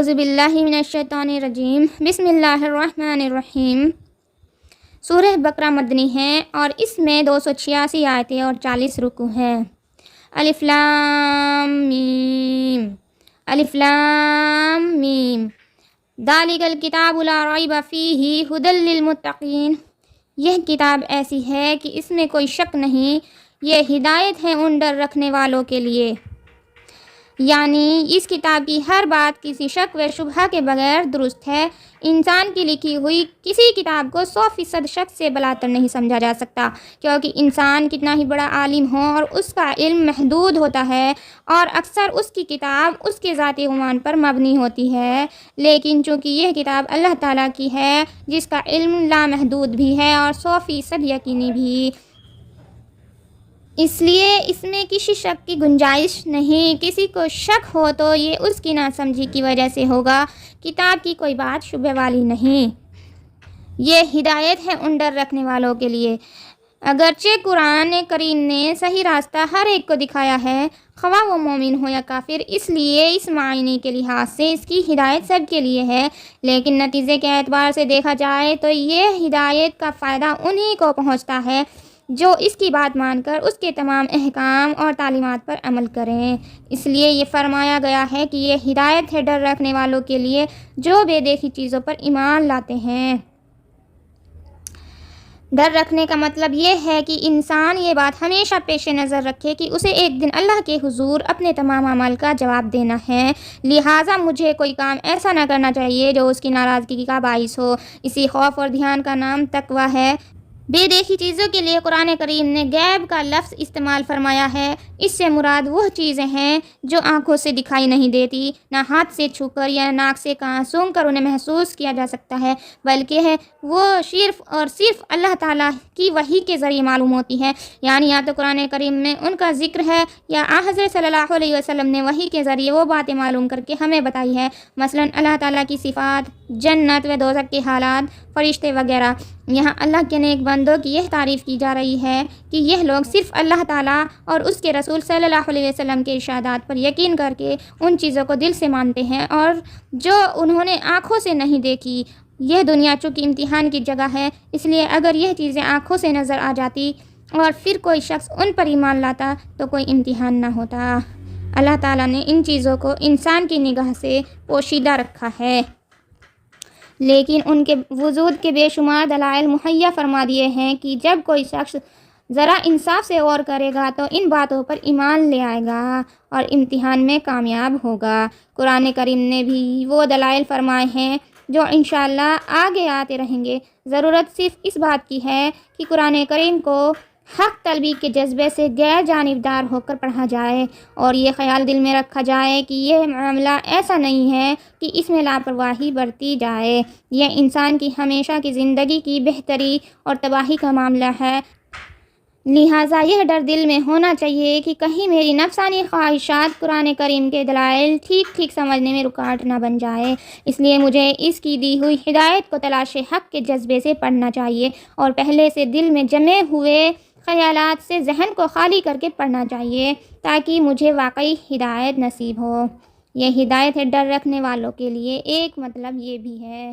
اعوذ باللہ من الشیطان الرجیم بسم اللہ الرحمن الرحیم۔ سورہ بقرہ مدنی ہے اور اس میں 286 آیتیں اور 40 رکوع ہیں۔ الف لام میم، الف لام میم، ذالک الکتاب لا ریب فیہ ھدی للمتقین۔ یہ کتاب ایسی ہے کہ اس میں کوئی شک نہیں، یہ ہدایت ہے ان ڈر رکھنے والوں کے لیے۔ یعنی اس کتاب کی ہر بات کسی شک و شبہ کے بغیر درست ہے۔ انسان کی لکھی ہوئی کسی کتاب کو 100% شک سے بلاتر نہیں سمجھا جا سکتا، کیونکہ انسان کتنا ہی بڑا عالم ہو اور اس کا علم محدود ہوتا ہے اور اکثر اس کی کتاب اس کے ذاتی گمان پر مبنی ہوتی ہے۔ لیکن چونکہ یہ کتاب اللہ تعالیٰ کی ہے جس کا علم لامحدود بھی ہے اور 100% یقینی بھی، اس لیے اس میں کسی شک کی گنجائش نہیں۔ کسی کو شک ہو تو یہ اس کی ناسمجھی کی وجہ سے ہوگا۔ کتاب کی کوئی بات شبہ والی نہیں، یہ ہدایت ہے ان ڈر رکھنے والوں کے لیے۔ اگرچہ قرآن کریم نے صحیح راستہ ہر ایک کو دکھایا ہے، خواہ وہ مومن ہو یا کافر، اس لیے اس معنی کے لحاظ سے اس کی ہدایت سب کے لیے ہے، لیکن نتیجے کے اعتبار سے دیکھا جائے تو یہ ہدایت کا فائدہ انہی کو پہنچتا ہے جو اس کی بات مان کر اس کے تمام احکام اور تعلیمات پر عمل کریں۔ اس لیے یہ فرمایا گیا ہے کہ یہ ہدایت ہے ڈر رکھنے والوں کے لیے جو بے دیکھی چیزوں پر ایمان لاتے ہیں۔ ڈر رکھنے کا مطلب یہ ہے کہ انسان یہ بات ہمیشہ پیش نظر رکھے کہ اسے ایک دن اللہ کے حضور اپنے تمام اعمال کا جواب دینا ہے، لہٰذا مجھے کوئی کام ایسا نہ کرنا چاہیے جو اس کی ناراضگی کا باعث ہو۔ اسی خوف اور دھیان کا نام تقویٰ ہے۔ بے دیکھی چیزوں کے لیے قرآن کریم نے غیب کا لفظ استعمال فرمایا ہے۔ اس سے مراد وہ چیزیں ہیں جو آنکھوں سے دکھائی نہیں دیتی، نہ ہاتھ سے چھو کر یا ناک سے سونگھ کر انہیں محسوس کیا جا سکتا ہے، بلکہ وہ صرف اور صرف اللہ تعالیٰ کی وحی کے ذریعے معلوم ہوتی ہے۔ یعنی یا تو قرآن کریم میں ان کا ذکر ہے یا حضرت صلی اللہ علیہ وسلم نے وحی کے ذریعے وہ باتیں معلوم کر کے ہمیں بتائی ہے، مثلاً اللہ تعالیٰ کی صفات، جنت و دوزخ کے حالات، فرشتے وغیرہ۔ یہاں اللہ کے نیک بندوں کی یہ تعریف کی جا رہی ہے کہ یہ لوگ صرف اللہ تعالیٰ اور اس کے رسول صلی اللہ علیہ وسلم کے ارشادات پر یقین کر کے ان چیزوں کو دل سے مانتے ہیں اور جو انہوں نے آنکھوں سے نہیں دیکھی۔ یہ دنیا چونکہ امتحان کی جگہ ہے، اس لیے اگر یہ چیزیں آنکھوں سے نظر آ جاتی اور پھر کوئی شخص ان پر ایمان لاتا تو کوئی امتحان نہ ہوتا۔ اللہ تعالیٰ نے ان چیزوں کو انسان کی نگاہ سے پوشیدہ رکھا ہے، لیکن ان کے وجود کے بے شمار دلائل مہیا فرما دیے ہیں کہ جب کوئی شخص ذرا انصاف سے غور کرے گا تو ان باتوں پر ایمان لے آئے گا اور امتحان میں کامیاب ہوگا۔ قرآن کریم نے بھی وہ دلائل فرمائے ہیں جو انشاءاللہ آگے آتے رہیں گے۔ ضرورت صرف اس بات کی ہے کہ قرآن کریم کو حق طلبی کے جذبے سے غیر جانبدار ہو کر پڑھا جائے اور یہ خیال دل میں رکھا جائے کہ یہ معاملہ ایسا نہیں ہے کہ اس میں لاپرواہی برتی جائے۔ یہ انسان کی ہمیشہ کی زندگی کی بہتری اور تباہی کا معاملہ ہے، لہٰذا یہ ڈر دل میں ہونا چاہیے کہ کہیں میری نفسانی خواہشات قرآن کریم کے دلائل ٹھیک سمجھنے میں رکاوٹ نہ بن جائے۔ اس لیے مجھے اس کی دی ہوئی ہدایت کو تلاش حق کے جذبے سے پڑھنا چاہیے اور پہلے سے دل میں جمے ہوئے خیالات سے ذہن کو خالی کر کے پڑھنا چاہیے تاکہ مجھے واقعی ہدایت نصیب ہو۔ یہ ہدایت ہے ڈر رکھنے والوں کے لیے، ایک مطلب یہ بھی ہے